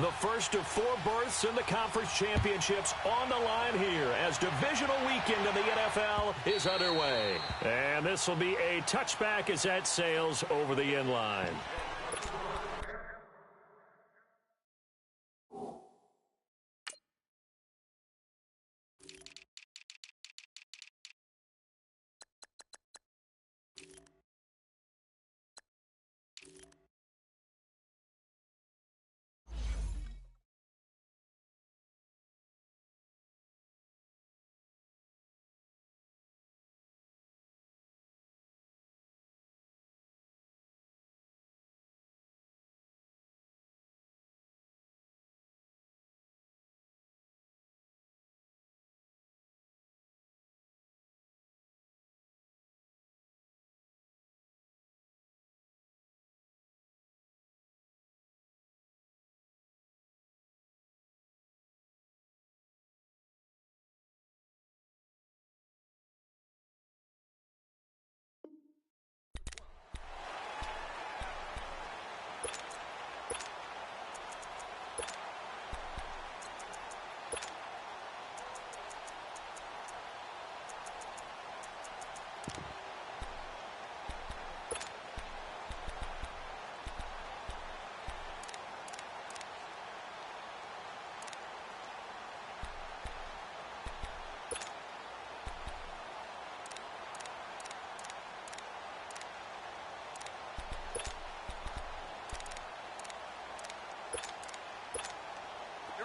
The first of 4 berths in the conference championships on the line here as divisional weekend of the NFL is underway. And this will be a touchback as that sails over the end line.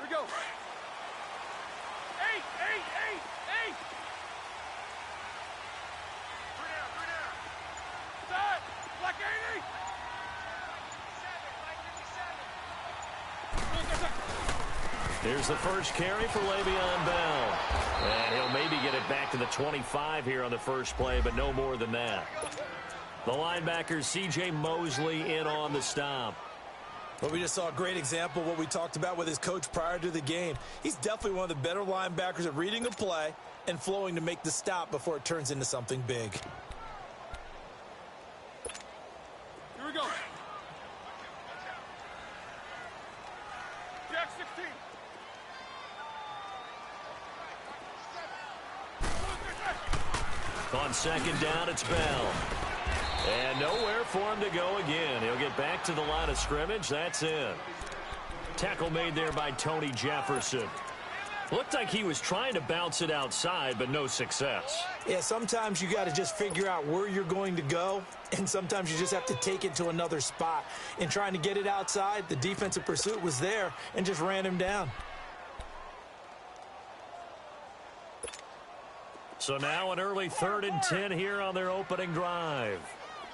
Go. 8, 8, 8, 8. 3 down. Stop. Black 80. Here's the first carry for Le'Veon Bell. And he'll maybe get it back to the 25 here on the first play, but no more than that. The linebacker, C.J. Mosley, in on the stop. Well, we just saw a great example of what we talked about with his coach prior to the game. He's definitely one of the better linebackers at reading a play and flowing to make the stop before it turns into something big. Here we go. Jack 16. On second down, it's Bell. And nowhere for him to go again. He'll get back to the line of scrimmage. That's in. Tackle made there by Tony Jefferson. Looked like he was trying to bounce it outside, but no success. Yeah, sometimes you got to just figure out where you're going to go, and sometimes you just have to take it to another spot. In trying to get it outside, the defensive pursuit was there and just ran him down. So now an early 3rd and 10 here on their opening drive.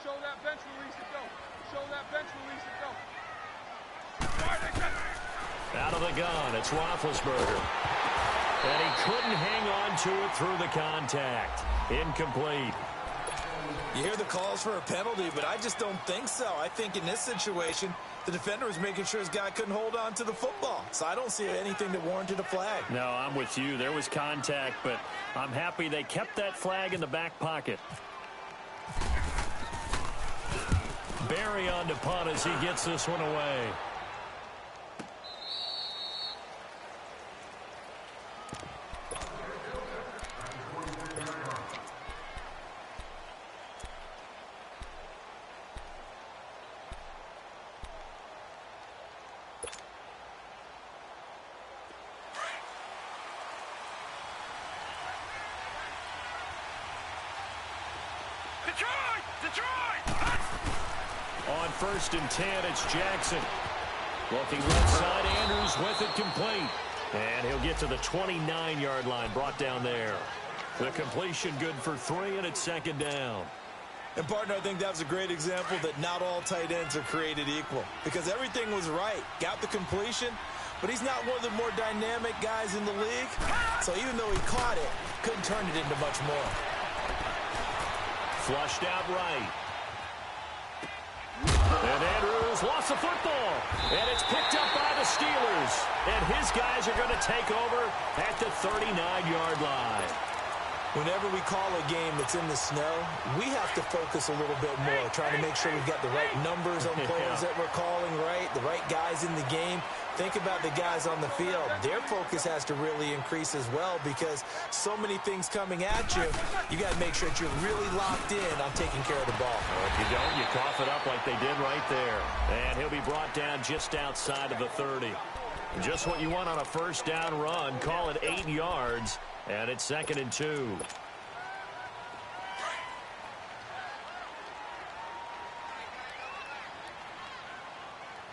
Show that bench release it, go. Show that bench release it, go. Out of the gun, it's Roethlisberger. And he couldn't hang on to it through the contact. Incomplete. You hear the calls for a penalty, but I just don't think so. I think in this situation, the defender was making sure his guy couldn't hold on to the football. So I don't see anything that warranted a flag. No, I'm with you. There was contact, but I'm happy they kept that flag in the back pocket. Barry on to punt as he gets this one away. Detroit! On 1st and 10, it's Jackson. Looking left side, Andrews with it complete. And he'll get to the 29-yard line, brought down there. The completion good for 3, and it's 2nd down. And, partner, I think that was a great example that not all tight ends are created equal. Because everything was right. Got the completion, but he's not one of the more dynamic guys in the league. So even though he caught it, couldn't turn it into much more. Flushed out right. And Andrews lost the football. And it's picked up by the Steelers. And his guys are going to take over at the 39-yard line. Whenever we call a game that's in the snow, we have to focus a little bit more, trying to make sure we've got the right numbers on players that we're calling, right? The right guys in the game. Think about the guys on the field. Their focus has to really increase as well because so many things coming at you, you got to make sure that you're really locked in on taking care of the ball. Well, if you don't, you cough it up like they did right there. And he'll be brought down just outside of the 30. Just what you want on a first down run. Call it 8 yards, and it's 2nd and 2.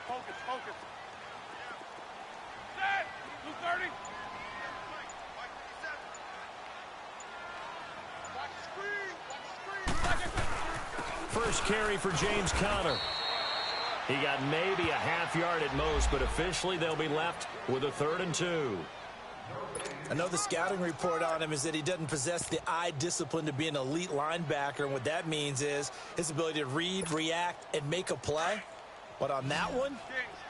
Focus, focus. Set! 230. Watch the screen. Watch the screen. First carry for James Conner. He got maybe a half yard at most, but officially they'll be left with a 3rd and 2. I know the scouting report on him is that he doesn't possess the eye discipline to be an elite linebacker, and what that means is his ability to read, react, and make a play. But on that one,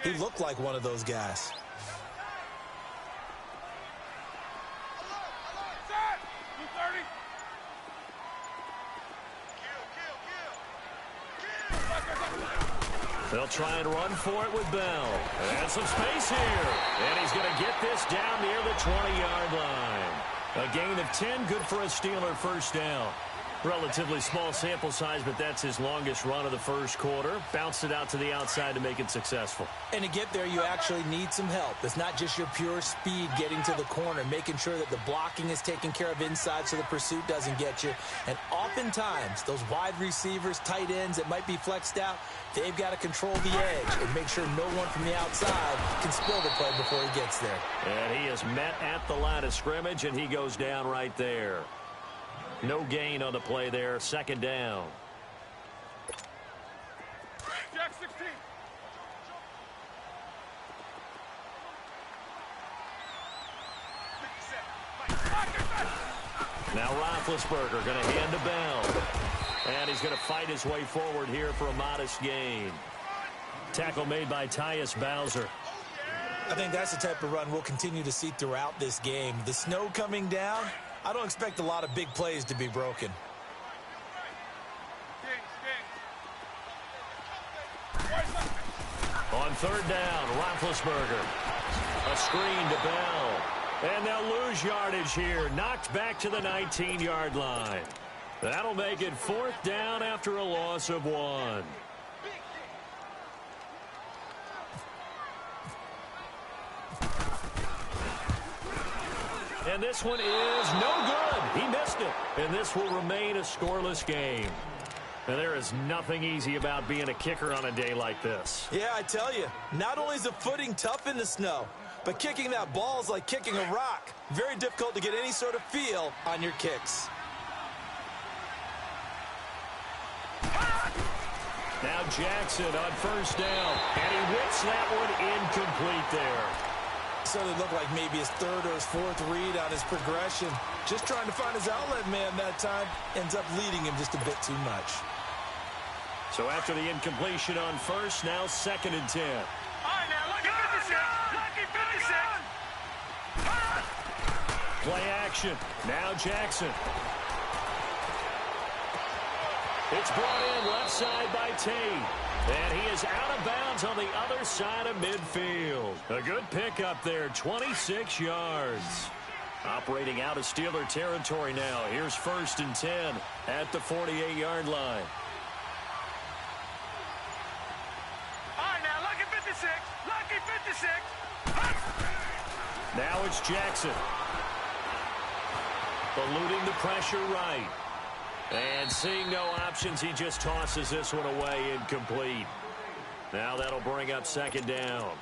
he looked like one of those guys. Set! 230. They'll try and run for it with Bell. And some space here. And he's going to get this down near the 20-yard line. A gain of 10, good for a Steeler first down. Relatively small sample size, but that's his longest run of the first quarter. Bounced it out to the outside to make it successful. And to get there, you actually need some help. It's not just your pure speed getting to the corner, making sure that the blocking is taken care of inside so the pursuit doesn't get you. And oftentimes, those wide receivers, tight ends that might be flexed out, they've got to control the edge and make sure no one from the outside can spill the play before he gets there. And he is met at the line of scrimmage, and he goes down right there. No gain on the play there, 2nd down. Jack 16. Now Roethlisberger going to hand to Bell. And he's going to fight his way forward here for a modest gain. Tackle made by Tyus Bowser. I think that's the type of run we'll continue to see throughout this game. The snow coming down, I don't expect a lot of big plays to be broken. On 3rd down, Roethlisberger. A screen to Bell. And they'll lose yardage here. Knocked back to the 19-yard line. That'll make it 4th down after a loss of 1. And this one is no good. He missed it. And this will remain a scoreless game. And there is nothing easy about being a kicker on a day like this. Yeah, I tell you, not only is the footing tough in the snow, but kicking that ball is like kicking a rock. Very difficult to get any sort of feel on your kicks. Now Jackson on 1st down. And he whips that one incomplete there. So it looked like maybe his 3rd or his 4th read on his progression. Just trying to find his outlet man that time. Ends up leading him just a bit too much. So after the incompletion on 1st, now 2nd and 10. All right, now, look at 56. Lucky 56. Play action. Now Jackson. It's brought in left side by Tate. And he is out of bounds on the other side of midfield. A good pickup there, 26 yards. Operating out of Steeler territory now. Here's 1st and 10 at the 48-yard line. All right, now, lucky 56. Lucky 56. Now it's Jackson. Eluding the pressure right. And seeing no options, he just tosses this one away incomplete. Now that'll bring up 2nd down.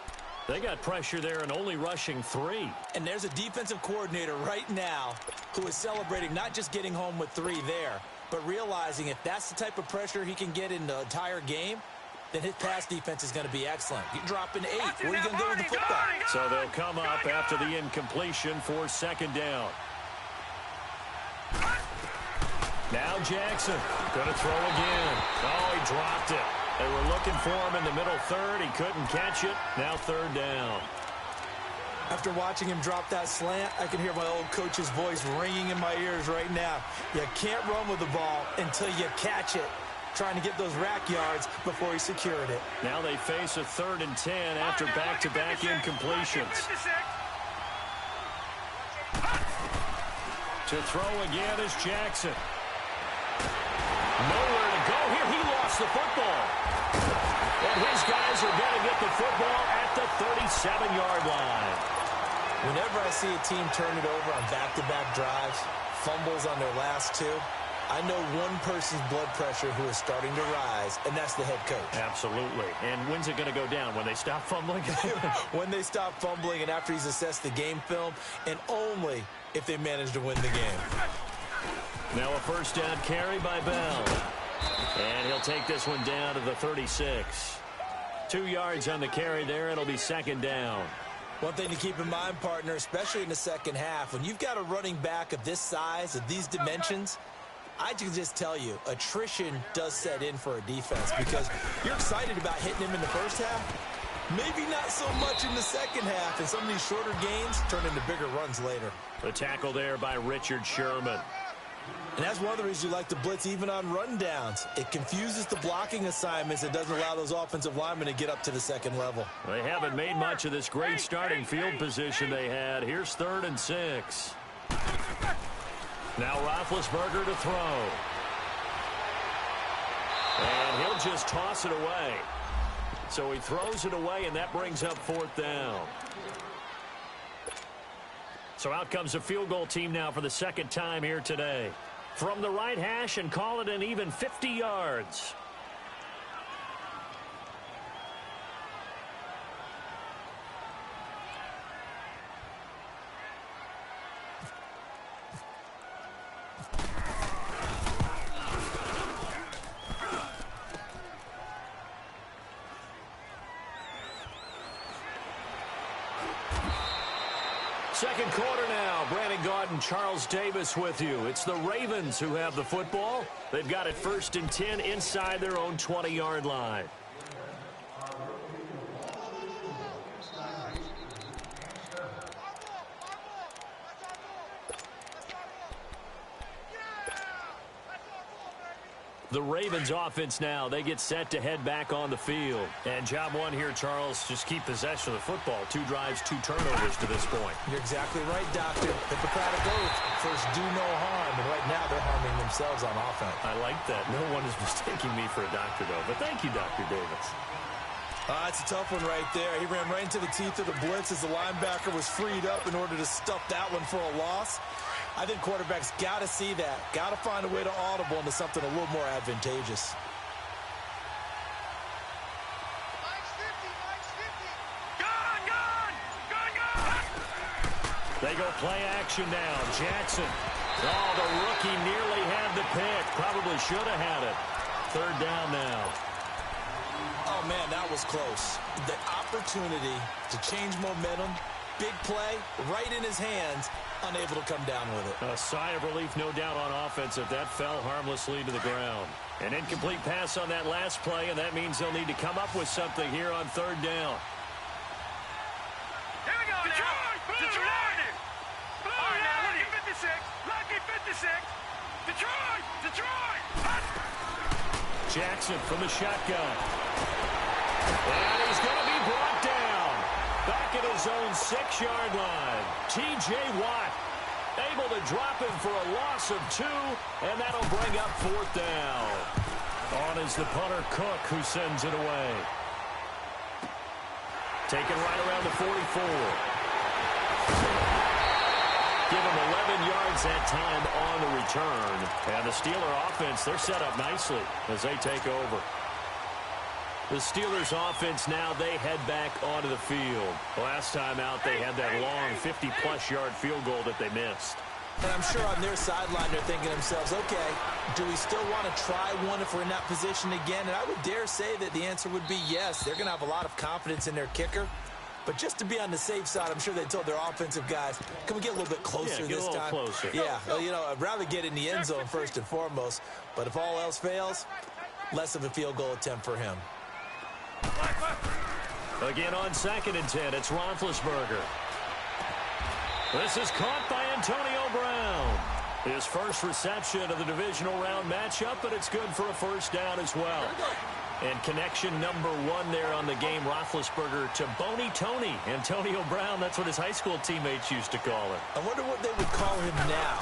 They got pressure there and only rushing 3. And there's a defensive coordinator right now who is celebrating not just getting home with 3 there, but realizing if that's the type of pressure he can get in the entire game, then his pass defense is going to be excellent. You're dropping 8. Where are you going to go with the football? So they'll come up after the incompletion for 2nd down. Now Jackson going to throw again. Oh, he dropped it. They were looking for him in the middle 3rd. He couldn't catch it. Now 3rd down. After watching him drop that slant, I can hear my old coach's voice ringing in my ears right now. You can't run with the ball until you catch it. Trying to get those rack yards before he secured it. Now they face a 3rd and 10 after back-to-back incompletions. To throw again is Jackson. Nowhere to go here. He lost the football. And his guys are going to get the football at the 37-yard line. Whenever I see a team turn it over on back-to-back drives, fumbles on their last two, I know one person's blood pressure who is starting to rise, and that's the head coach. Absolutely. And when's it going to go down? When they stop fumbling? When they stop fumbling and after he's assessed the game film, and only if they manage to win the game. Now a first down carry by Bell. And he'll take this one down to the 36. 2 yards on the carry there. It'll be 2nd down. One thing to keep in mind, partner, especially in the second half, when you've got a running back of this size, of these dimensions, I can just tell you, attrition does set in for a defense because you're excited about hitting him in the first half. Maybe not so much in the second half, and some of these shorter gains turn into bigger runs later. The tackle there by Richard Sherman. And that's one of the reasons you like to blitz even on rundowns. It confuses the blocking assignments. It doesn't allow those offensive linemen to get up to the second level. They haven't made much of this great starting field position they had. Here's 3rd and 6. Now Roethlisberger to throw. And he'll just toss it away. So he throws it away, and that brings up 4th down. So out comes a field goal team now for the 2nd time here today. From the right hash and call it an even 50 yards. Second quarter now. Brandon Gaudin, Charles Davis with you. It's the Ravens who have the football. They've got it 1st and 10 inside their own 20-yard line. The Ravens offense now, they get set to head back on the field. And job one here, Charles, just keep possession of the football. 2 drives, 2 turnovers to this point. You're exactly right, Doctor. Hippocratic oath. First, do no harm. And right now, they're harming themselves on offense. I like that. No one is mistaking me for a doctor, though. But thank you, Dr. Davis. That's a tough one right there. He ran right into the teeth of the blitz as the linebacker was freed up in order to stuff that one for a loss. I think quarterbacks got to see that. Got to find a way to audible into something a little more advantageous. They go play action now. Jackson. Oh, the rookie nearly had the pick. Probably should have had it. 3rd down now. Oh, man, that was close. The opportunity to change momentum, big play, right in his hands, unable to come down with it. A sigh of relief, no doubt, on offense if that fell harmlessly to the ground. An incomplete pass on that last play, and that means they'll need to come up with something here on 3rd down. Here we go now. Detroit! Oh, now, lucky 56. Lucky 56. Detroit! Jackson from the shotgun. And he's going to be brought down. Back at his own 6-yard line. T.J. Watt able to drop him for a loss of 2, and that'll bring up 4th down. On is the punter Cook, who sends it away. Taken right around the 44. Give him 11 yards that time on the return. And the Steeler offense, they're set up nicely as they take over. The Steelers offense now, they head back onto the field. Last time out, they had that long 50-plus yard field goal that they missed. And I'm sure on their sideline, they're thinking to themselves, okay, do we still want to try one if we're in that position again? And I would dare say that the answer would be yes. They're going to have a lot of confidence in their kicker. But just to be on the safe side, I'm sure they told their offensive guys, can we get a little bit closer this time? Closer. Yeah, well, you know, I'd rather get in the end zone first and foremost. But if all else fails, less of a field goal attempt for him. Again on 2nd and 10, it's Roethlisberger. This is caught by Antonio Brown. His first reception of the divisional round matchup, but it's good for a first down as well. And connection number 1 there on the game, Roethlisberger to Boney Tony. Antonio Brown, that's what his high school teammates used to call him. I wonder what they would call him now.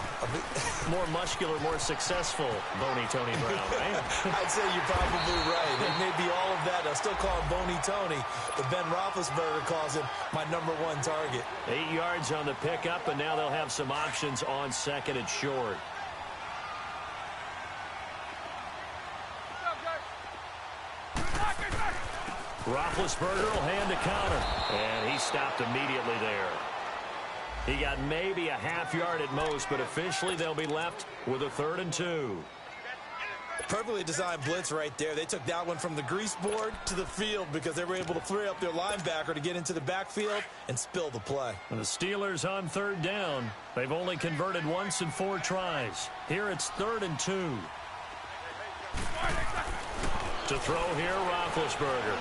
More muscular, more successful Boney Tony Brown, right? I'd say you're probably right. It may be all of that. They'll still call him Boney Tony, but Ben Roethlisberger calls him my number 1 target. 8 yards on the pickup, and now they'll have some options on second and short. Roethlisberger will hand the counter, and he stopped immediately there. He got maybe a half yard at most, but officially they'll be left with a 3rd and 2. Perfectly designed blitz right there. They took that one from the grease board to the field because they were able to free up their linebacker to get into the backfield and spill the play. And the Steelers on 3rd down. They've only converted once in 4 tries. Here it's 3rd and 2. To throw here, Roethlisberger.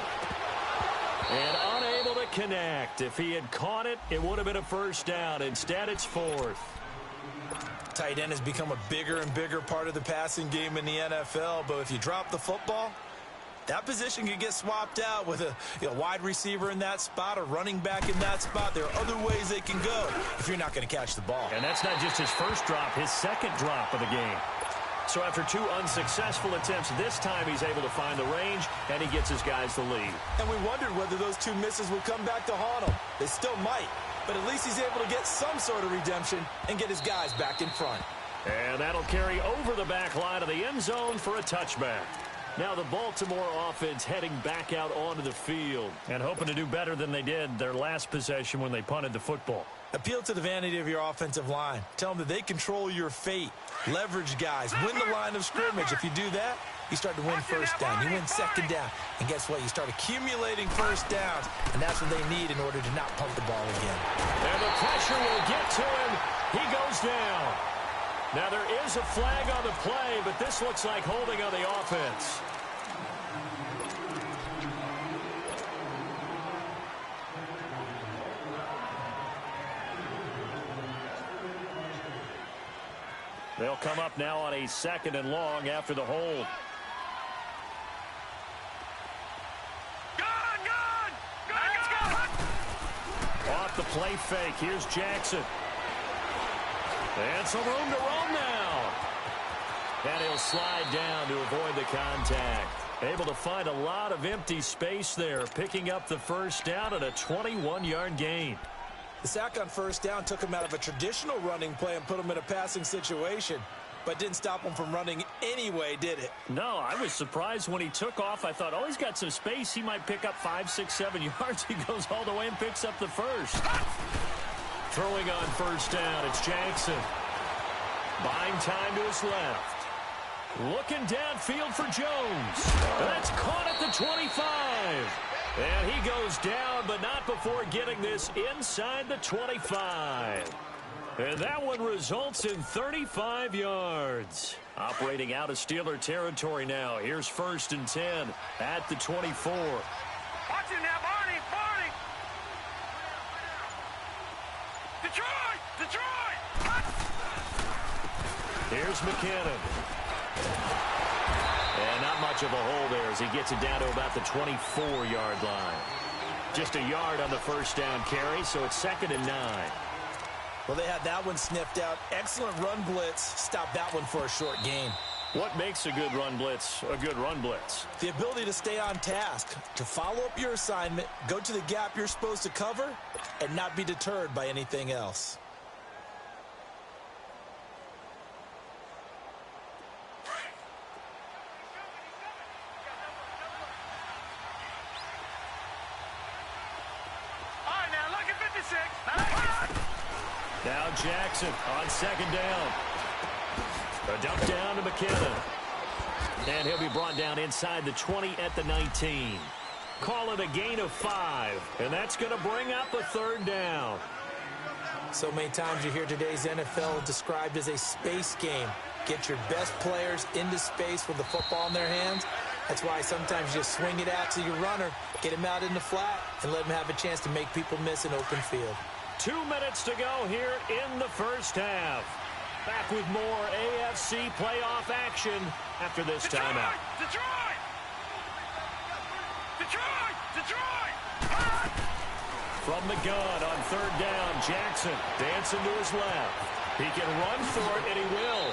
And unable to connect. If he had caught it, it would have been a first down. Instead, it's 4th. Tight end has become a bigger and bigger part of the passing game in the NFL, but if you drop the football, that position can get swapped out with a wide receiver in that spot, a running back in that spot. There are other ways they can go if you're not going to catch the ball. And that's not just his first drop, his second drop of the game. So after 2 unsuccessful attempts, this time he's able to find the range, and he gets his guys the lead. And we wondered whether those 2 misses would come back to haunt him. They still might, but at least he's able to get some sort of redemption and get his guys back in front. And that'll carry over the back line of the end zone for a touchback. Now the Baltimore offense heading back out onto the field and hoping to do better than they did their last possession when they punted the football. Appeal to the vanity of your offensive line. Tell them that they control your fate. Leverage guys. Win the line of scrimmage. If you do that, you start to win first down. You win second down. And guess what? You start accumulating first downs. And that's what they need in order to not pump the ball again. And the pressure will get to him. He goes down. Now there is a flag on the play, but this looks like holding on the offense. They'll come up now on a 2nd and long after the hold. Off the play fake. Here's Jackson. And some room to roam now. And he'll slide down to avoid the contact. Able to find a lot of empty space there, picking up the first down at a 21-yard gain. The sack on first down took him out of a traditional running play and put him in a passing situation, but didn't stop him from running anyway, did it? No, I was surprised when he took off. I thought, oh, he's got some space. He might pick up 5, 6, 7 yards. He goes all the way and picks up the first. Throwing on first down, it's Jackson. Buying time to his left. Looking downfield for Jones. That's caught at the 25. And he goes down, but not before getting this inside the 25. And that one results in 35 yards. Operating out of Steeler territory now. Here's 1st and 10 at the 24. Watch it now, Barney! Detroit! Here's McKinnon. And not much of a hole there as he gets it down to about the 24-yard line. Just a yard on the first down carry, so it's 2nd and 9. Well, they had that one sniffed out. Excellent run blitz. Stop that one for a short gain. What makes a good run blitz a good run blitz? The ability to stay on task, to follow up your assignment, go to the gap you're supposed to cover, and not be deterred by anything else. Now Jackson on 2nd down. A dump down to McKinnon. And he'll be brought down inside the 20 at the 19. Call it a gain of 5. And that's going to bring up a 3rd down. So many times you hear today's NFL described as a space game. Get your best players into space with the football in their hands. That's why sometimes you just swing it out to your runner, get him out in the flat, and let him have a chance to make people miss an open field. 2 minutes to go here in the first half. Back with more AFC playoff action after this timeout. Detroit! Detroit! Detroit! From the gun on third down, Jackson dancing to his left. He can run for it, and he will.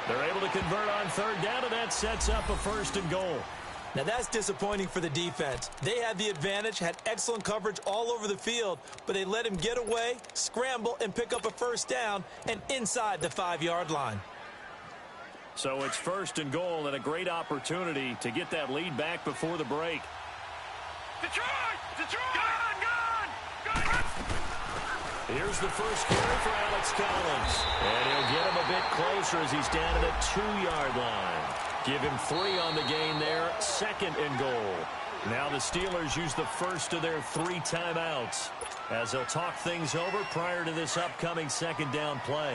They're able to convert on third down, and that sets up a 1st and goal. Now, that's disappointing for the defense. They had the advantage, had excellent coverage all over the field, but they let him get away, scramble, and pick up a 1st down and inside the 5-yard line. So it's 1st and goal and a great opportunity to get that lead back before the break. Detroit! Detroit! Gone! Here's the first carry for Alex Collins. And he'll get him a bit closer as he's down at a 2-yard line. Give him 3 on the gain there, 2nd and goal. Now the Steelers use the first of their 3 timeouts as they'll talk things over prior to this upcoming 2nd down play.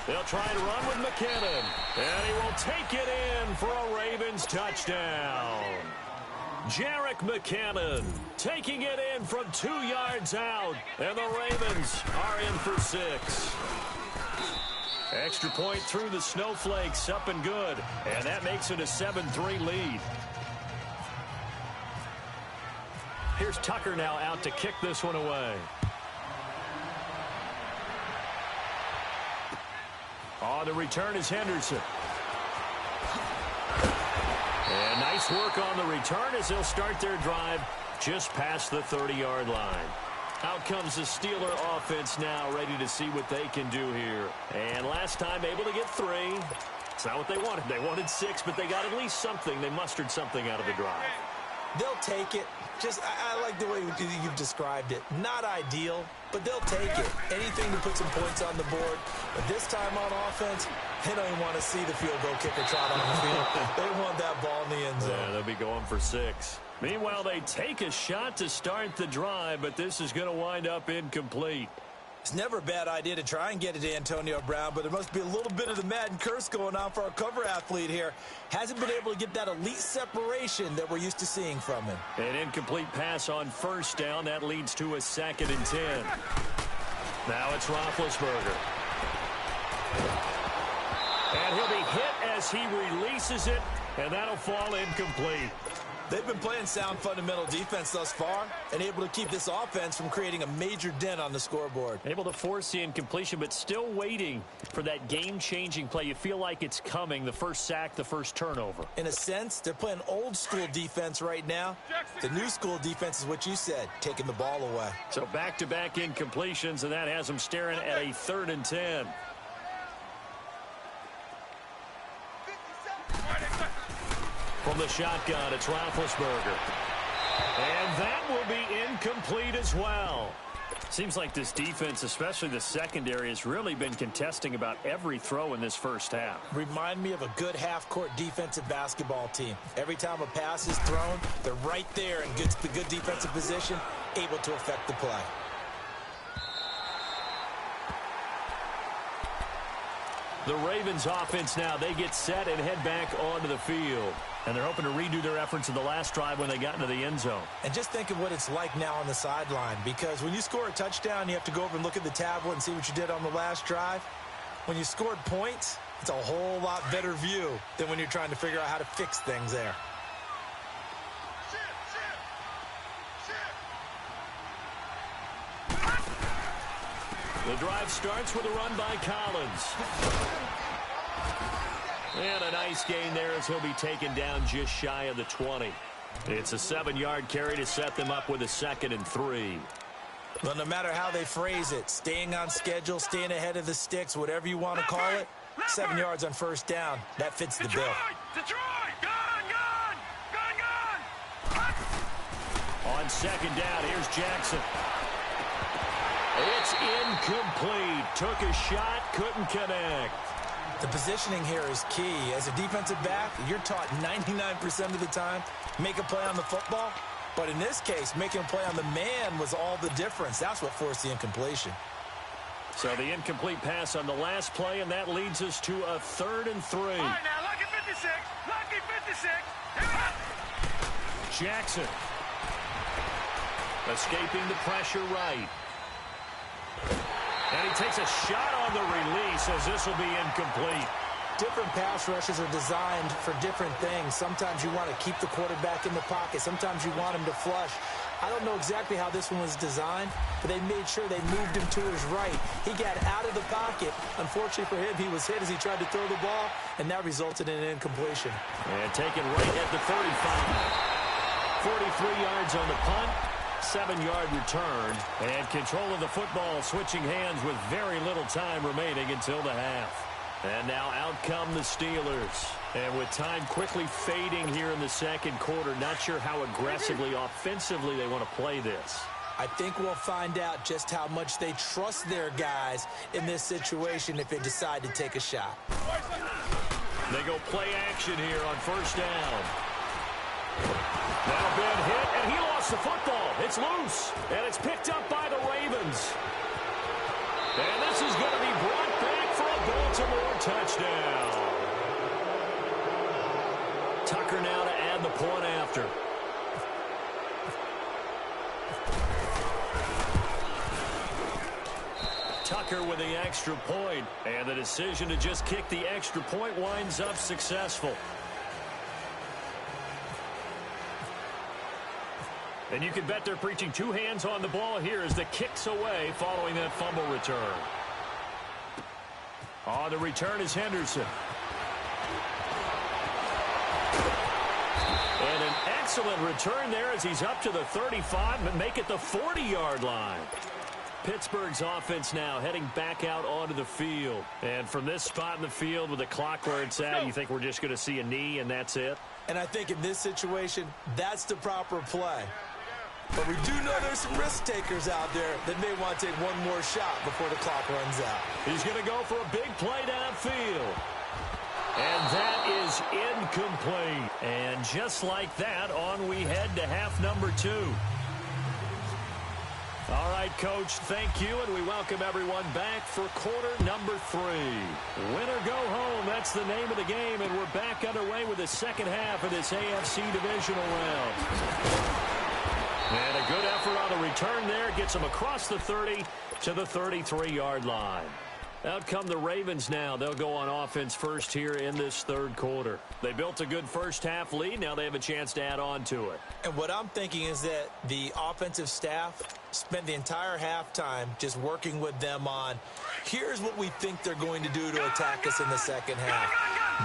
They'll try to run with McKinnon, and he will take it in for a Ravens touchdown. Jerick McKinnon taking it in from 2 yards out, and the Ravens are in for 6. Extra point through the snowflakes, up and good, and that makes it a 7-3 lead. Here's Tucker now out to kick this one away. On the return is Henderson. And nice work on the return as they'll start their drive just past the 30-yard line. Out comes the Steeler offense now, ready to see what they can do here. And last time able to get 3. It's not what they wanted. They wanted 6, but they got at least something. They mustered something out of the drive. They'll take it. I like the way you've described it. Not ideal, but they'll take it. Anything to put some points on the board. But this time on offense, they don't even want to see the field goal kicker trot on the field. They want that ball in the end zone. Yeah, they'll be going for 6. Meanwhile, they take a shot to start the drive, but this is going to wind up incomplete. It's never a bad idea to try and get it to Antonio Brown, but there must be a little bit of the Madden curse going on for our cover athlete here. Hasn't been able to get that elite separation that we're used to seeing from him. An incomplete pass on 1st down. That leads to a 2nd and 10. Now it's Roethlisberger. And he'll be hit as he releases it, and that'll fall incomplete. They've been playing sound fundamental defense thus far and able to keep this offense from creating a major dent on the scoreboard. Able to force the incompletion, but still waiting for that game-changing play. You feel like it's coming, the first sack, the first turnover. In a sense, they're playing old-school defense right now. The new-school defense is what you said, taking the ball away. So back-to-back incompletions, and that has them staring at a 3rd and 10. From the shotgun, it's Roethlisberger. And that will be incomplete as well. Seems like this defense, especially the secondary, has really been contesting about every throw in this first half. Remind me of a good half-court defensive basketball team. Every time a pass is thrown, they're right there in the good defensive position, able to affect the play. The Ravens offense now, they get set and head back onto the field. And they're hoping to redo their efforts in the last drive when they got into the end zone. And just think of what it's like now on the sideline, because when you score a touchdown, you have to go over and look at the tablet and see what you did on the last drive. When you scored points, it's a whole lot better view than when you're trying to figure out how to fix things there. The drive starts with a run by Collins. And a nice gain there as he'll be taken down just shy of the 20. It's a 7-yard carry to set them up with a 2nd and 3. Well, no matter how they phrase it, staying on schedule, staying ahead of the sticks, whatever you want to call it, 7 yards on 1st down, that fits the bill. Detroit! Gone! On 2nd down, here's Jackson. It's incomplete. Took a shot, couldn't connect. The positioning here is key. As a defensive back, you're taught 99% of the time, make a play on the football. But in this case, making a play on the man was all the difference. That's what forced the incompletion. So the incomplete pass on the last play, and that leads us to a 3rd and 3. All right, now, lucky 56. Lucky 56. Jackson. Escaping the pressure right. And he takes a shot on the release as this will be incomplete. Different pass rushes are designed for different things. Sometimes you want to keep the quarterback in the pocket. Sometimes you want him to flush. I don't know exactly how this one was designed, but they made sure they moved him to his right. He got out of the pocket. Unfortunately for him, he was hit as he tried to throw the ball, and that resulted in an incompletion. And taken right at the 35. 43 yards on the punt. 7-yard return. And control of the football switching hands with very little time remaining until the half. And now out come the Steelers. And with time quickly fading here in the second quarter, not sure how aggressively, offensively they want to play this. I think we'll find out just how much they trust their guys in this situation if they decide to take a shot. They go play action here on first down. Now Ben hit, and he lost the football. It's loose, and it's picked up by the Ravens. And this is going to be brought back for a Baltimore touchdown. Tucker now to add the point after. Tucker with the extra point, and the decision to just kick the extra point winds up successful. And you can bet they're preaching two hands on the ball here as the kick's away following that fumble return. On the return is Henderson. And an excellent return there as he's up to the 35 and make it the 40-yard line. Pittsburgh's offense now heading back out onto the field. And from this spot in the field with the clock where it's at, you think we're just going to see a knee and that's it? And I think in this situation, that's the proper play. But we do know there's some risk takers out there that may want to take one more shot before the clock runs out. He's going to go for a big play downfield. And that is incomplete. And just like that, on we head to half number 2. All right, Coach, thank you, and we welcome everyone back for quarter number 3. Win or go home, that's the name of the game, and we're back underway with the second half of this AFC divisional round. And a good effort on the return there. Gets them across the 30 to the 33-yard line. Out come the Ravens now. They'll go on offense first here in this third quarter. They built a good first-half lead. Now they have a chance to add on to it. And what I'm thinking is that the offensive staff spent the entire halftime just working with them on, here's what we think they're going to do to attack us in the second half.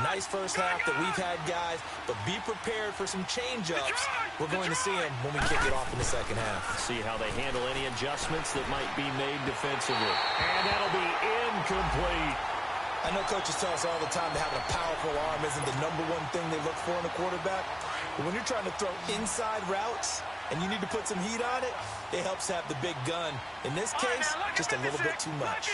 Nice first half that we've had, guys, but be prepared for some change-ups. We're going to see them when we kick it off in the second half. See how they handle any adjustments that might be made defensively. And that'll be incomplete. I know coaches tell us all the time that having a powerful arm isn't the number one thing they look for in a quarterback. But when you're trying to throw inside routes and you need to put some heat on it, it helps to have the big gun. In this case, just a little bit too much.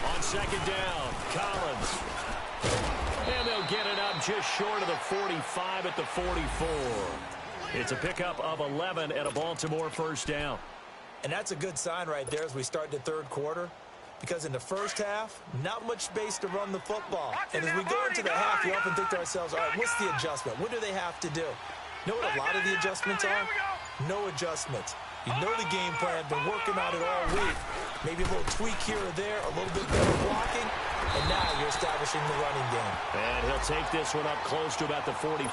On second down, Collins. And they'll get it up just short of the 45 at the 44. It's a pickup of 11 at a Baltimore first down. And that's a good sign right there as we start the third quarter. Because in the first half, not much space to run the football. And as we go into the half, we often think to ourselves, all right, what's the adjustment? What do they have to do? You know what a lot of the adjustments are? No adjustments. You know the game plan, been working on it all week. Maybe a little tweak here or there, a little bit better blocking, and now you're establishing the running game. And he'll take this one up close to about the 45.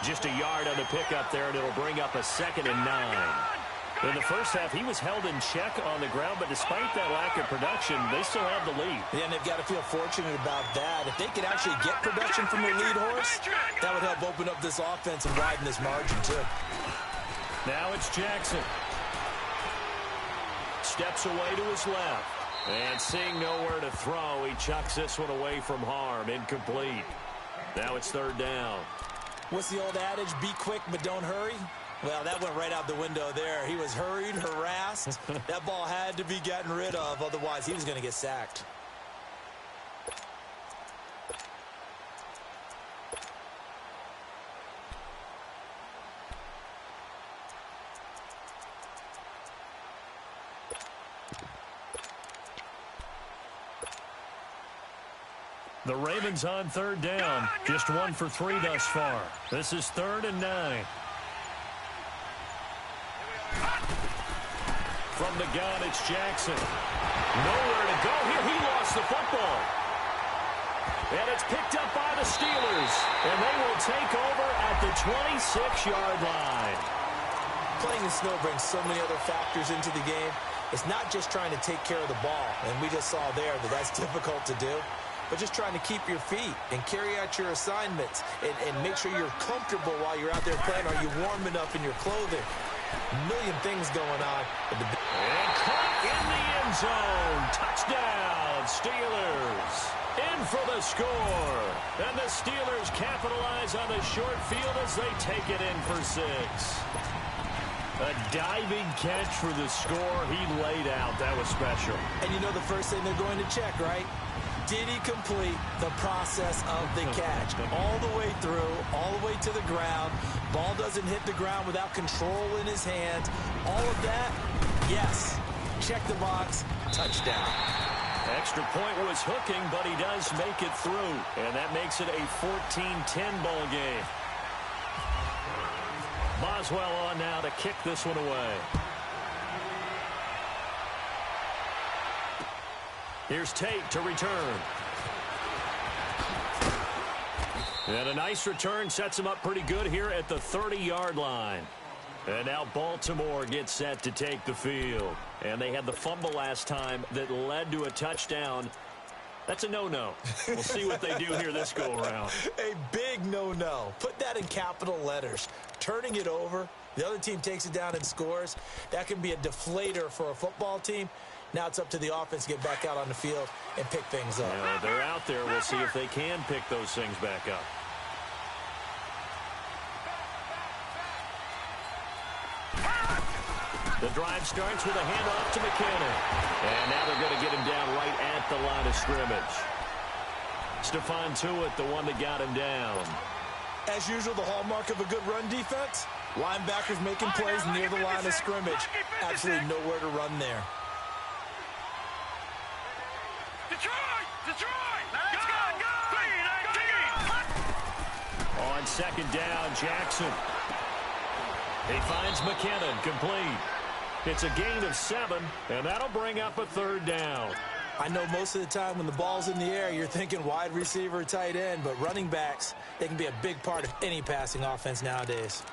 Just a yard on the pickup there, and it'll bring up a 2nd and 9. In the first half, he was held in check on the ground, but despite that lack of production, they still have the lead. Yeah, and they've got to feel fortunate about that. If they could actually get production from their lead horse, that would help open up this offense and widen this margin, too. Now it's Jackson. Steps away to his left. And seeing nowhere to throw, he chucks this one away from harm. Incomplete. Now it's third down. What's the old adage? Be quick, but don't hurry. Well, that went right out the window there. He was hurried, harassed. That ball had to be gotten rid of. Otherwise, he was going to get sacked. The Ravens on third down. Just 1 for 3 thus far. This is 3rd and 9. From the gun, it's Jackson. Nowhere to go here. He lost the football. And it's picked up by the Steelers. And they will take over at the 26-yard line. Playing in snow brings so many other factors into the game. It's not just trying to take care of the ball. And we just saw there that that's difficult to do. But just trying to keep your feet and carry out your assignments and make sure you're comfortable while you're out there playing. Are you warm enough in your clothing? A million things going on. And caught in the end zone. Touchdown, Steelers. In for the score. And the Steelers capitalize on the short field as they take it in for 6. A diving catch for the score. He laid out. That was special. And you know the first thing they're going to check, right? Did he complete the process of the catch? All the way through, all the way to the ground. Ball doesn't hit the ground without control in his hands. All of that, yes. Check the box, touchdown. Extra point was hooking, but he does make it through. And that makes it a 14-10 ball game. Boswell on now to kick this one away. Here's Tate to return. And a nice return sets him up pretty good here at the 30-yard line. And now Baltimore gets set to take the field. And they had the fumble last time that led to a touchdown. That's a no-no. We'll see what they do here this go-around. A big no-no. Put that in capital letters. Turning it over, the other team takes it down and scores. That can be a deflator for a football team. Now it's up to the offense to get back out on the field and pick things up. Yeah, they're out there. We'll see if they can pick those things back up. The drive starts with a handoff to McKinnon. And now they're going to get him down right at the line of scrimmage. Stephon Tuitt, the one that got him down. As usual, the hallmark of a good run defense, linebackers making plays near the line of scrimmage. Absolutely nowhere to run there. On second down, Jackson. He finds McKinnon, complete. It's a gain of 7, and that'll bring up a 3rd down. I know most of the time when the ball's in the air, you're thinking wide receiver, tight end, but running backs, they can be a big part of any passing offense nowadays.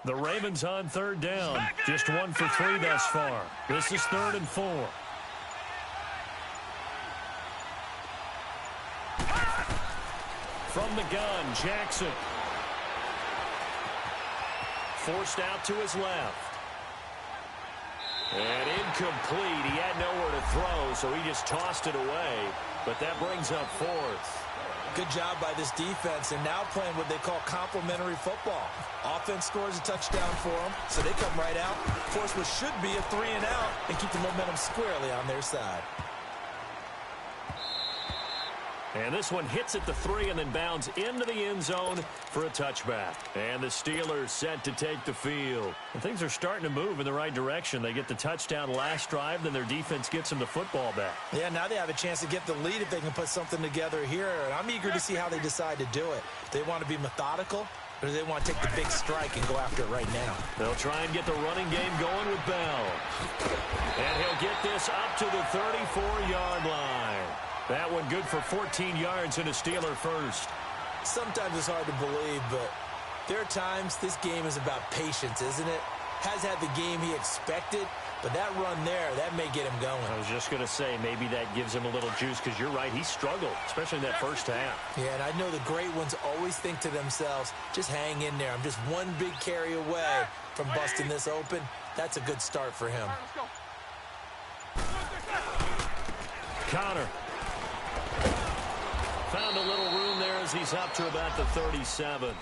The Ravens on 3rd down. Just 1 for 3 thus far. This is 3rd and 4. From the gun, Jackson. Forced out to his left. And incomplete. He had nowhere to throw, so he just tossed it away. But that brings up 4th. Good job by this defense, and now playing what they call complementary football. Offense scores a touchdown for them, so they come right out, force what should be a 3 and out, and keep the momentum squarely on their side. And this one hits at the 3 and then bounds into the end zone for a touchback. And the Steelers set to take the field. And things are starting to move in the right direction. They get the touchdown last drive, then their defense gets them the football back. Yeah, now they have a chance to get the lead if they can put something together here. And I'm eager to see how they decide to do it. Do they want to be methodical, or do they want to take the big strike and go after it right now? They'll try and get the running game going with Bell. And he'll get this up to the 34-yard line. That one good for 14 yards and a Steeler first. Sometimes it's hard to believe, but there are times this game is about patience, isn't it? Has had the game he expected, but that run there, that may get him going. I was just going to say, maybe that gives him a little juice, because you're right, he struggled, especially in that first half. Yeah, and I know the great ones always think to themselves, just hang in there. I'm just one big carry away from busting this open. That's a good start for him. Connor. Found a little room there as he's up to about the 37.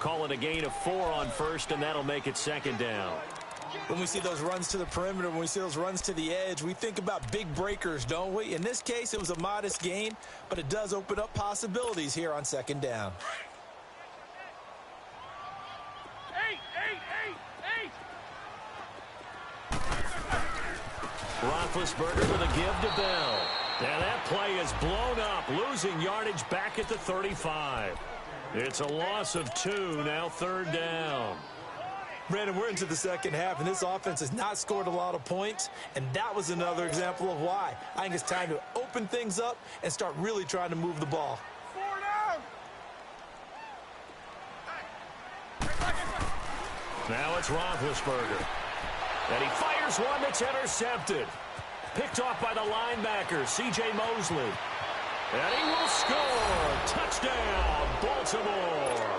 Call it a gain of 4 on first, and that'll make it 2nd down. When we see those runs to the perimeter, when we see those runs to the edge, we think about big breakers, don't we? In this case, it was a modest gain, but it does open up possibilities here on second down. Roethlisberger with a give to Bell. And that play is blown up, losing yardage back at the 35. It's a loss of 2, now third down. Brandon, we're into the second half, and this offense has not scored a lot of points, and that was another example of why. I think it's time to open things up and start really trying to move the ball. Now it's Roethlisberger. And he fires one that's intercepted. Picked off by the linebacker, C.J. Mosley. And he will score. Touchdown, Baltimore.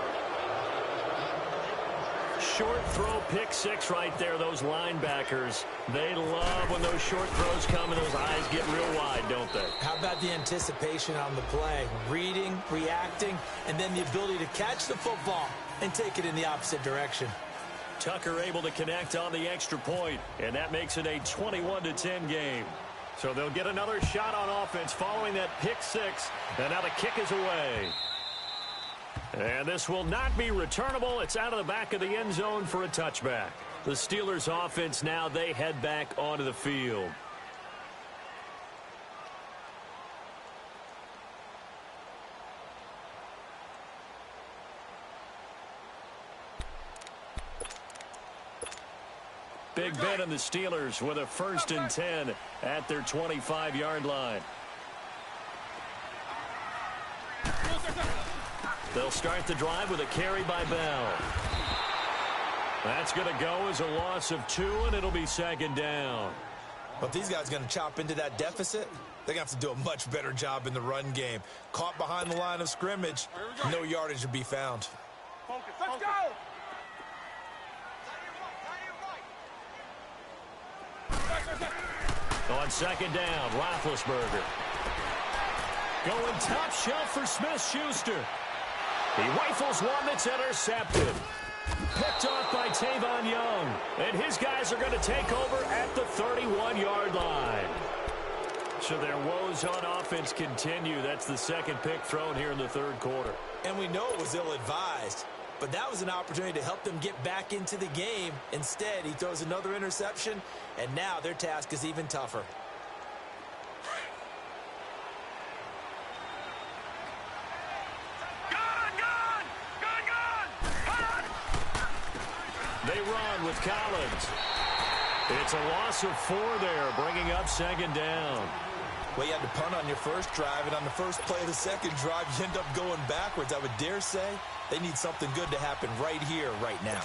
Short throw, pick six right there, those linebackers. They love when those short throws come and those eyes get real wide, don't they? How about the anticipation on the play? Reading, reacting, and then the ability to catch the football and take it in the opposite direction. Tucker able to connect on the extra point, and that makes it a 21-10 game. So they'll get another shot on offense following that pick six, and now the kick is away. And this will not be returnable. It's out of the back of the end zone for a touchback. The Steelers offense now, they head back onto the field. Big Ben and the Steelers with a 1st and 10 at their 25-yard line. They'll start the drive with a carry by Bell. That's going to go as a loss of 2, and it'll be second down. But these guys are going to chop into that deficit. They're going to have to do a much better job in the run game. Caught behind the line of scrimmage, no yardage to be found. Let's go! On second down, Roethlisberger. Going top shelf for Smith-Schuster. He rifles one that's intercepted. Picked off by Tavon Young. And his guys are going to take over at the 31-yard line. So their woes on offense continue. That's the second pick thrown here in the third quarter. And we know it was ill-advised. But that was an opportunity to help them get back into the game. Instead, he throws another interception, and now their task is even tougher. They run with Collins. It's a loss of 4 there, bringing up second down. Well, you had to punt on your first drive, and on the first play of the second drive, you end up going backwards. I would dare say they need something good to happen right here, right now.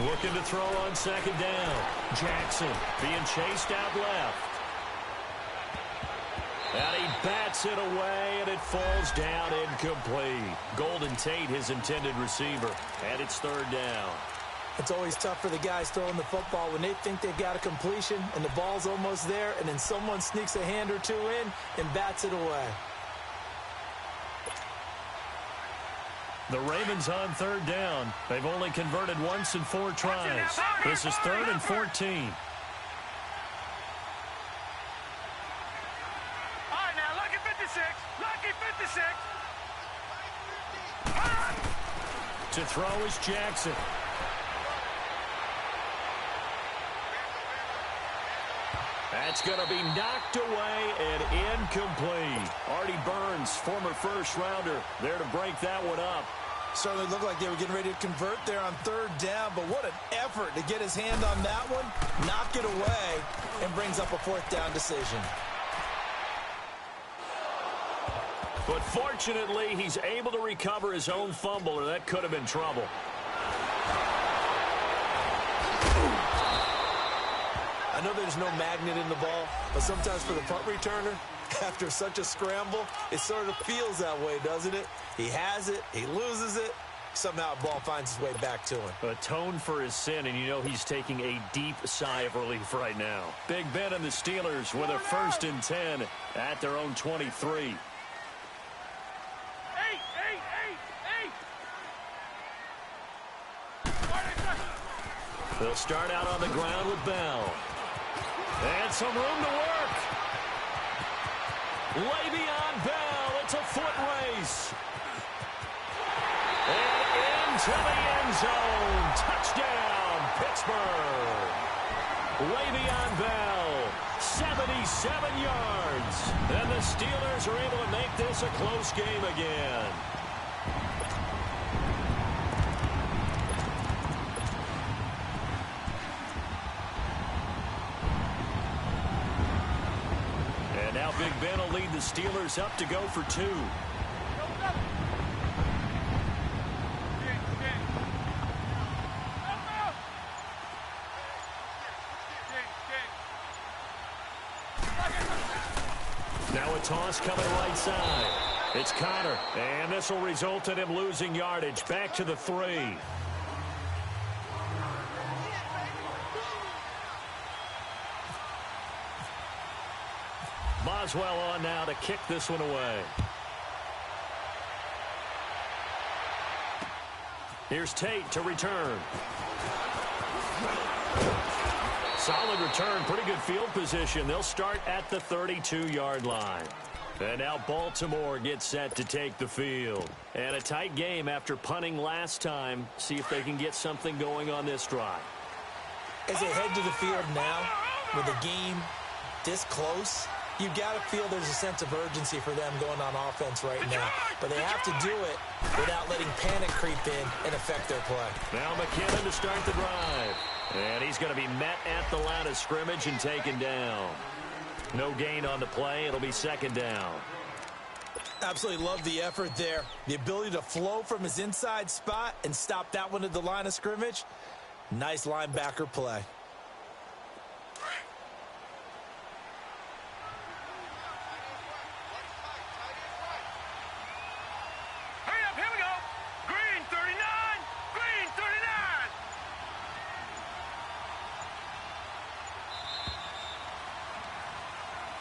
Looking to throw on second down. Jackson being chased out left. And he bats it away, and it falls down incomplete. Golden Tate, his intended receiver, and it's third down. It's always tough for the guys throwing the football when they think they've got a completion and the ball's almost there, and then someone sneaks a hand or two in and bats it away. The Ravens on third down. They've only converted once in 4 tries. This is 3rd and 14. All right, now, lucky 56. Lucky 56. To throw is Jackson. That's going to be knocked away and incomplete. Artie Burns, former first-rounder, there to break that one up. Certainly looked like they were getting ready to convert there on third down, but what an effort to get his hand on that one, knock it away, and brings up a 4th down decision. But fortunately, he's able to recover his own fumble, or that could have been trouble. I know there's no magnet in the ball, but sometimes for the punt returner, after such a scramble, it sort of feels that way, doesn't it? He has it, he loses it, Somehow the ball finds its way back to him. Atoned for his sin, and you know he's taking a deep sigh of relief right now. Big Ben and the Steelers with a 1st and 10 at their own 23. They'll start out on the ground with Bell. And some room to work. Le'Veon Bell, it's a foot race. And into the end zone. Touchdown, Pittsburgh. Le'Veon Bell, 77 yards. And the Steelers are able to make this a close game again. And now Big Ben will lead the Steelers up to go for 2. Now a toss coming right side. It's Connor, and this will result in him losing yardage. Back to the 3. Boswell on now to kick this one away. Here's Tate to return. Solid return, pretty good field position. They'll start at the 32-yard line. And now Baltimore gets set to take the field. And a tight game after punting last time. See if they can get something going on this drive. As they head to the field now, with the game this close, you've got to feel there's a sense of urgency for them going on offense right now. But they have to do it without letting panic creep in and affect their play. Now McKinnon to start the drive. And he's going to be met at the line of scrimmage and taken down. No gain on the play. It'll be 2nd down. Absolutely love the effort there. The ability to flow from his inside spot and stop that one at the line of scrimmage. Nice linebacker play.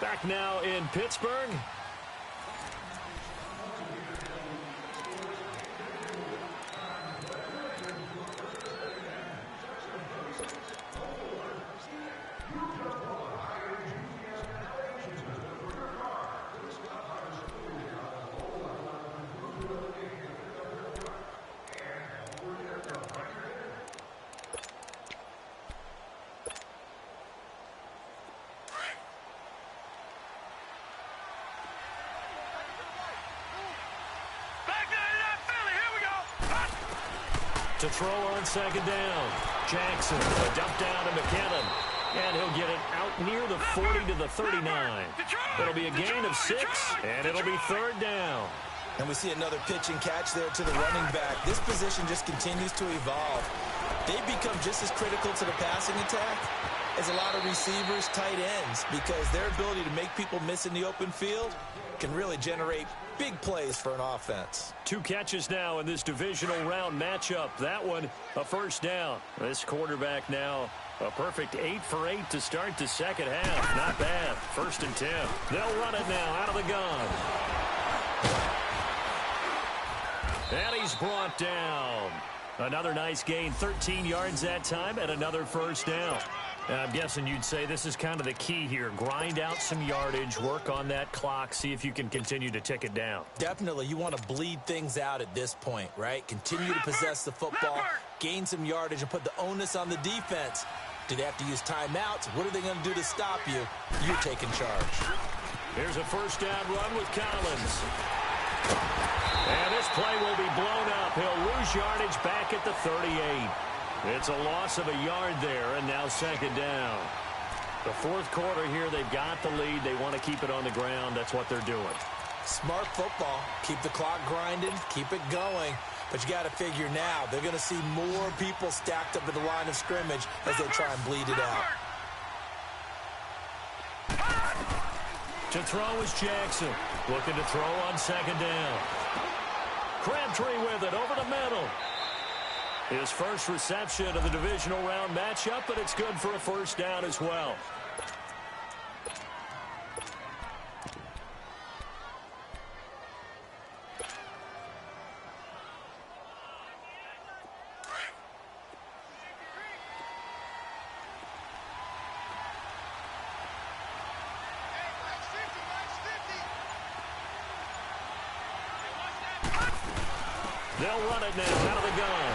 Back now in Pittsburgh. To throw on 2nd down. Jackson, a dump down to McKinnon. And he'll get it out near the 40 to the 39. It'll be a gain of 6, and it'll be 3rd down. And we see another pitch and catch there to the running back. This position just continues to evolve. They've become just as critical to the passing attack as a lot of receivers, tight ends, because their ability to make people miss in the open field can really generate big plays for an offense. 2 catches now in this divisional round matchup. That one, a 1st down. This quarterback now, a perfect 8 for 8 to start the 2nd half. Not bad. 1st and 10. They'll run it now out of the gun. And he's brought down. Another nice gain, 13 yards that time, and another 1st down. I'm guessing you'd say this is kind of the key here. Grind out some yardage, work on that clock, see if you can continue to tick it down. Definitely. You want to bleed things out at this point, right? Continue to possess the football, gain some yardage, and put the onus on the defense. Do they have to use timeouts? What are they going to do to stop you? You're taking charge. Here's a 1st down run with Collins. And this play will be blown up. He'll lose yardage back at the 38. It's a loss of a yard there, and now 2nd down. The 4th quarter here, they've got the lead. They want to keep it on the ground. That's what they're doing. Smart football. Keep the clock grinding. Keep it going. But you got to figure now, they're going to see more people stacked up at the line of scrimmage as they try and bleed it out. To throw is Jackson. Looking to throw on 2nd down. Crabtree with it over the middle. His first reception of the divisional round matchup, but it's good for a first down as well. They'll run it now out of the gun.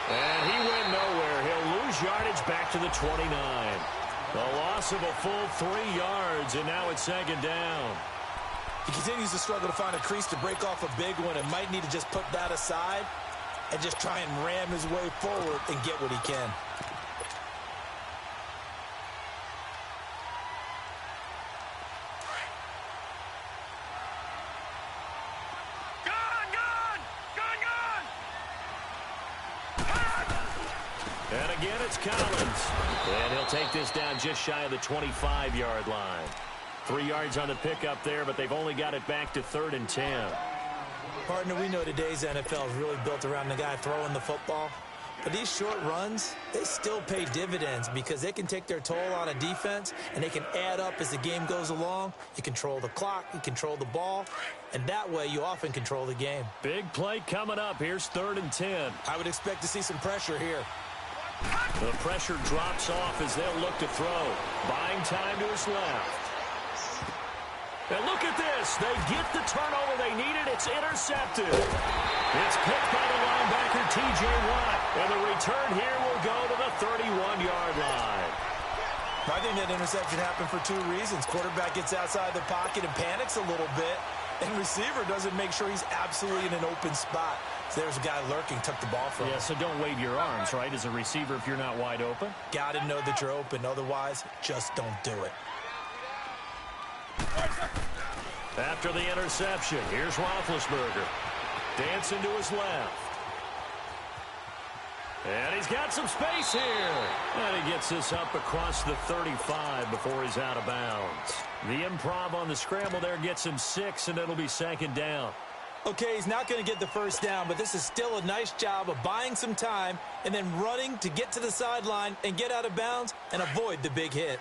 And he went nowhere. He'll lose yardage back to the 29. A loss of a full 3 yards, and now it's second down. He continues to struggle to find a crease to break off a big one and might need to just put that aside and just try and ram his way forward and get what he can. And again, it's Collins. And he'll take this down just shy of the 25-yard line. 3 yards on the pickup there, but they've only got it back to 3rd and 10. Partner, we know today's NFL is really built around the guy throwing the football. But these short runs, they still pay dividends because they can take their toll on a defense, and they can add up as the game goes along. You control the clock, you control the ball, and that way you often control the game. Big play coming up. Here's 3rd and 10. I would expect to see some pressure here. The pressure drops off as they'll look to throw. Buying time to his left. And look at this. They get the turnover they needed. It's intercepted. It's picked by the linebacker, T.J. Watt. And the return here will go to the 31-yard line. I think that interception happened for 2 reasons. Quarterback gets outside the pocket and panics a little bit. And receiver doesn't make sure he's absolutely in an open spot. So there's a guy lurking, took the ball from him. Yeah, so don't wave your arms, right, as a receiver if you're not wide open. Got to know that you're open. Otherwise, just don't do it. After the interception, here's Roethlisberger. Dancing to his left. And he's got some space here. And he gets this up across the 35 before he's out of bounds. The improv on the scramble there gets him 6, and it'll be second down. Okay, he's not going to get the first down, but this is still a nice job of buying some time and then running to get to the sideline and get out of bounds and avoid the big hit.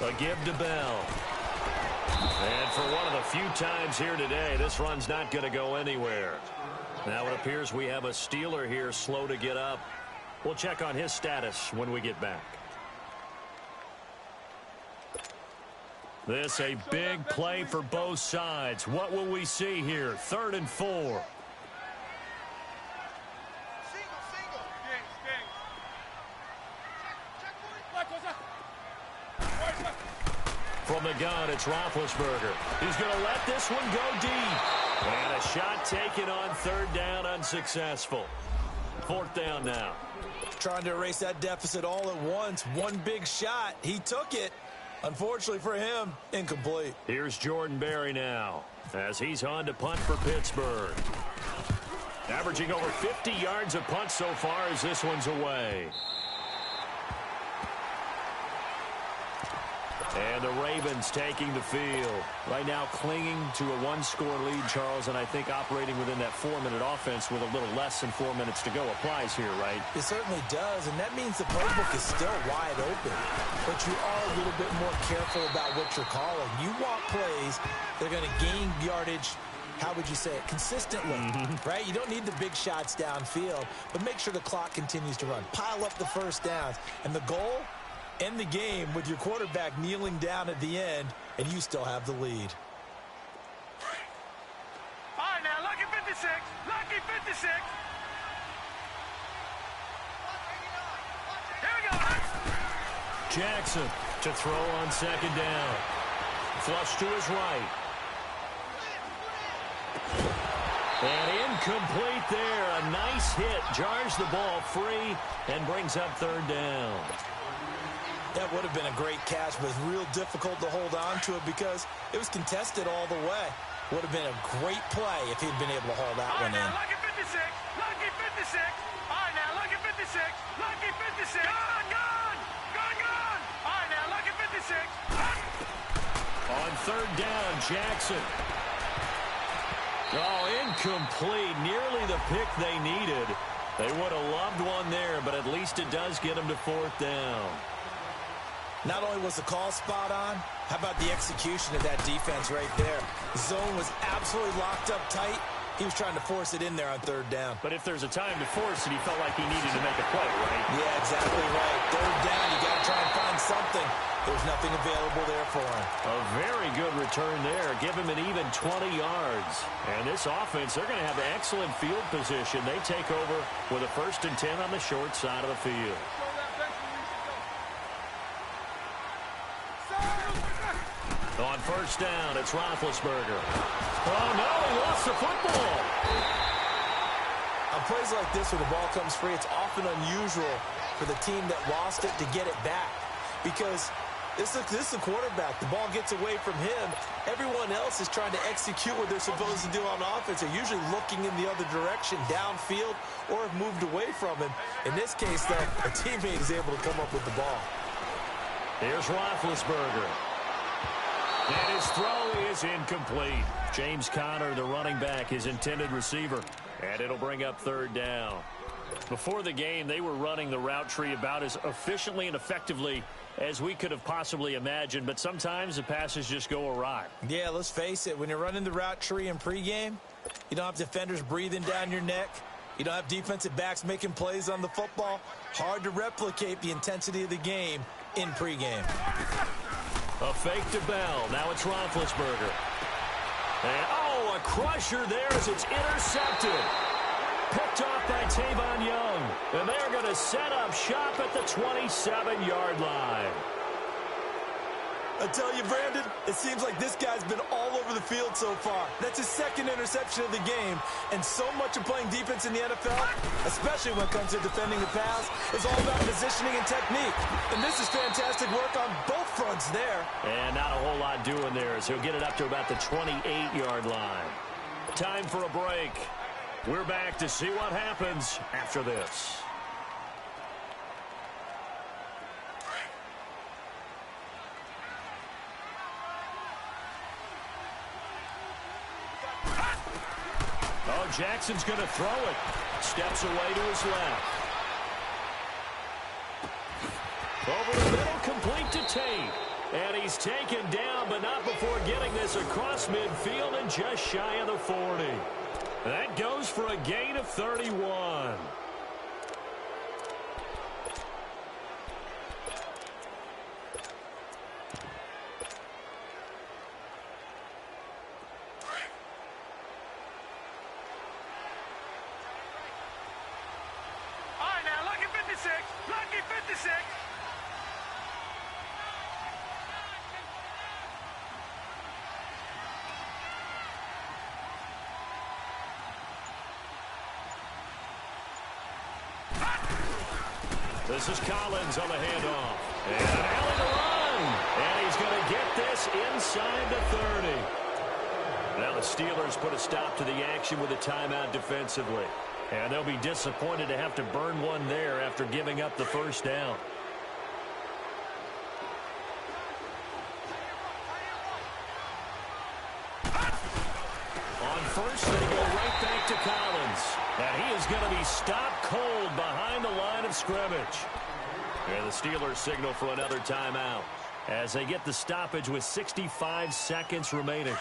A give to Bell. And for one of the few times here today, this run's not going to go anywhere. Now it appears we have a Steeler here slow to get up. We'll check on his status when we get back. This a big play for both sides. What will we see here? 3rd and 4. From the gun, it's Roethlisberger. He's going to let this one go deep. And a shot taken on 3rd down, unsuccessful. 4th down now. Trying to erase that deficit all at once. One big shot. He took it. Unfortunately for him, incomplete. Here's Jordan Berry now as he's on to punt for Pittsburgh. Averaging over 50 yards a punt so far as this one's away. And the Ravens taking the field. Right now clinging to a 1-score lead, Charles, and I think operating within that 4-minute offense with a little less than 4 minutes to go applies here, right? It certainly does, and that means the playbook is still wide open. But you are a little bit more careful about what you're calling. You want plays that are going to gain yardage, how would you say it, consistently, right? You don't need the big shots downfield, but make sure the clock continues to run. Pile up the first downs, and the goal, end the game with your quarterback kneeling down at the end, and you still have the lead. All right, now, lucky 56. Lucky 56. Here we go. Jackson to throw on 2nd down. Flush to his right. And incomplete there. A nice hit. Jars the ball free and brings up 3rd down. That would have been a great catch, but it's real difficult to hold on to it because it was contested all the way. Would have been a great play if he'd been able to haul that one in. Lucky 56. Lucky 56. All right, now, lucky 56. 56. Gone. All right, now, lucky 56. On third down, Jackson. Oh, incomplete. Nearly the pick they needed. They would have loved one there, but at least it does get them to fourth down. Not only was the call spot on, how about the execution of that defense right there? The zone was absolutely locked up tight. He was trying to force it in there on third down. But if there's a time to force it, he felt like he needed to make a play, right? Yeah, exactly right. Third down, you got to try and find something. There's nothing available there for him. A very good return there. Give him an even 20 yards. And this offense, they're going to have excellent field position. They take over with a 1st and 10 on the short side of the field. On first down, it's Roethlisberger. Oh, no, he lost the football. On plays like this where the ball comes free, it's often unusual for the team that lost it to get it back. Because this is the quarterback. The ball gets away from him. Everyone else is trying to execute what they're supposed to do on offense. They're usually looking in the other direction, downfield, or have moved away from him. In this case, though, a teammate is able to come up with the ball. Here's Roethlisberger. And his throw is incomplete. James Conner, the running back, his intended receiver. And it'll bring up third down. Before the game, they were running the route tree about as efficiently and effectively as we could have possibly imagined. But sometimes the passes just go awry. Yeah, let's face it. When you're running the route tree in pregame, you don't have defenders breathing down your neck. You don't have defensive backs making plays on the football. Hard to replicate the intensity of the game in pregame. A fake to Bell. Now it's Roethlisberger. And, oh, a crusher there as it's intercepted. Picked off by Tavon Young. And they're going to set up shop at the 27-yard line. I tell you, Brandon, it seems like this guy's been all over the field so far. That's his 2nd interception of the game. And so much of playing defense in the NFL, especially when it comes to defending the pass, is all about positioning and technique. And this is fantastic work on both fronts there. And not a whole lot doing there, as he'll get it up to about the 28-yard line. Time for a break. We're back to see what happens after this. Oh, Jackson's going to throw it. Steps away to his left. Over the middle, complete to Tate. And he's taken down, but not before getting this across midfield and just shy of the 40. That goes for a gain of 31. Lucky 56. This is Collins on the handoff. And Allen to run. And he's going to get this inside the 30. Now the Steelers put a stop to the action with a timeout defensively. And they'll be disappointed to have to burn one there after giving up the first down. On first, they go right back to Collins. And he is going to be stopped cold behind the line of scrimmage. And the Steelers signal for another timeout as they get the stoppage with 65 seconds remaining.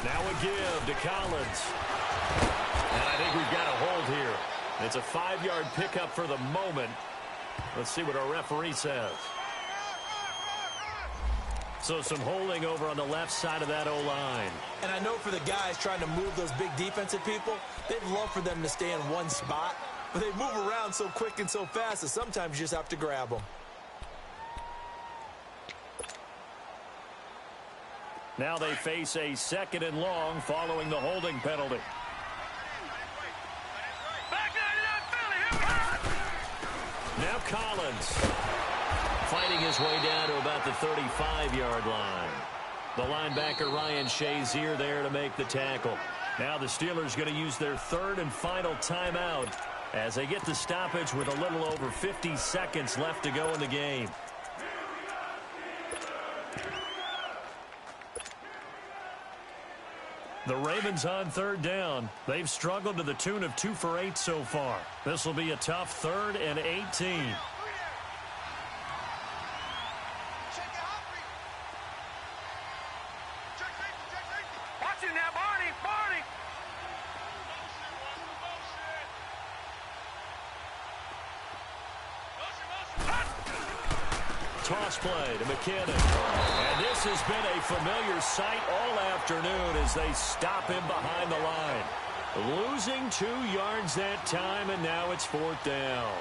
Now a give to Collins. And I think we've got a hold here. It's a 5-yard pickup for the moment. Let's see what our referee says. So some holding over on the left side of that O-line. And I know for the guys trying to move those big defensive people, they'd love for them to stay in one spot. But they move around so quick and so fast that sometimes you just have to grab them. Now they face a 2nd and long following the holding penalty. Now Collins fighting his way down to about the 35-yard line. The linebacker Ryan Shazier there to make the tackle. Now the Steelers going to use their third and final timeout as they get the stoppage with a little over 50 seconds left to go in the game. The Ravens on third down. They've struggled to the tune of 2 for 8 so far. This will be a tough 3rd and 18. Toss play to McKinnon. And this has been a familiar sight all afternoon as they stop him behind the line. Losing 2 yards that time, and now it's 4th down.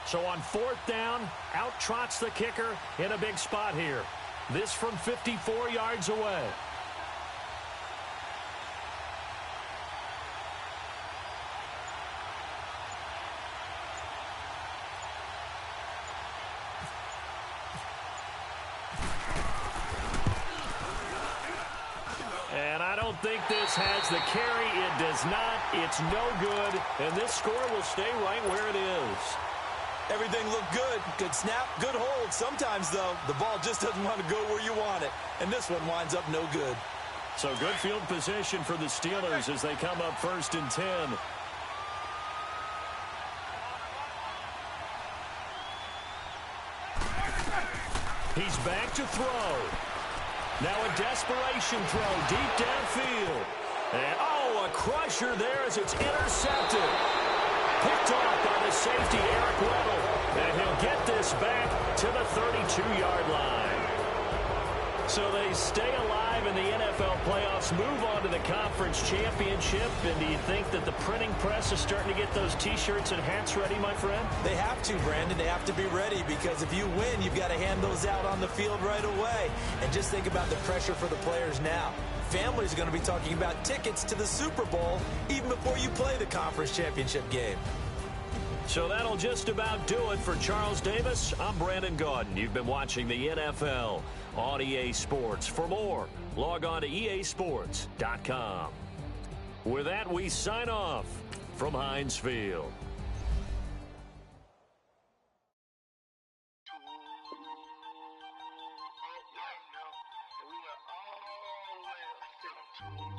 So on 4th down, out trots the kicker in a big spot here. This from 54 yards away. And I don't think this has the carry. It does not. It's no good. And this score will stay right where it is. Everything looked good. Good snap, good hold. Sometimes, though, the ball just doesn't want to go where you want it. And this one winds up no good. So good field position for the Steelers as they come up 1st and 10. He's back to throw. Now a desperation throw deep downfield. And, oh, a crusher there as it's intercepted. Picked off by the safety, Eric Weddle. And he'll get this back to the 32-yard line. So they stay alive in the NFL playoffs, move on to the conference championship. And do you think that the printing press is starting to get those T-shirts and hats ready, my friend? They have to, Brandon. They have to be ready because if you win, you've got to hand those out on the field right away. And just think about the pressure for the players now. Families are going to be talking about tickets to the Super Bowl even before you play the conference championship game. So that'll just about do it for Charles Davis. I'm Brandon Gaudin. You've been watching the NFL on EA Sports. For more, log on to easports.com. With that, we sign off from Heinz Field. We were all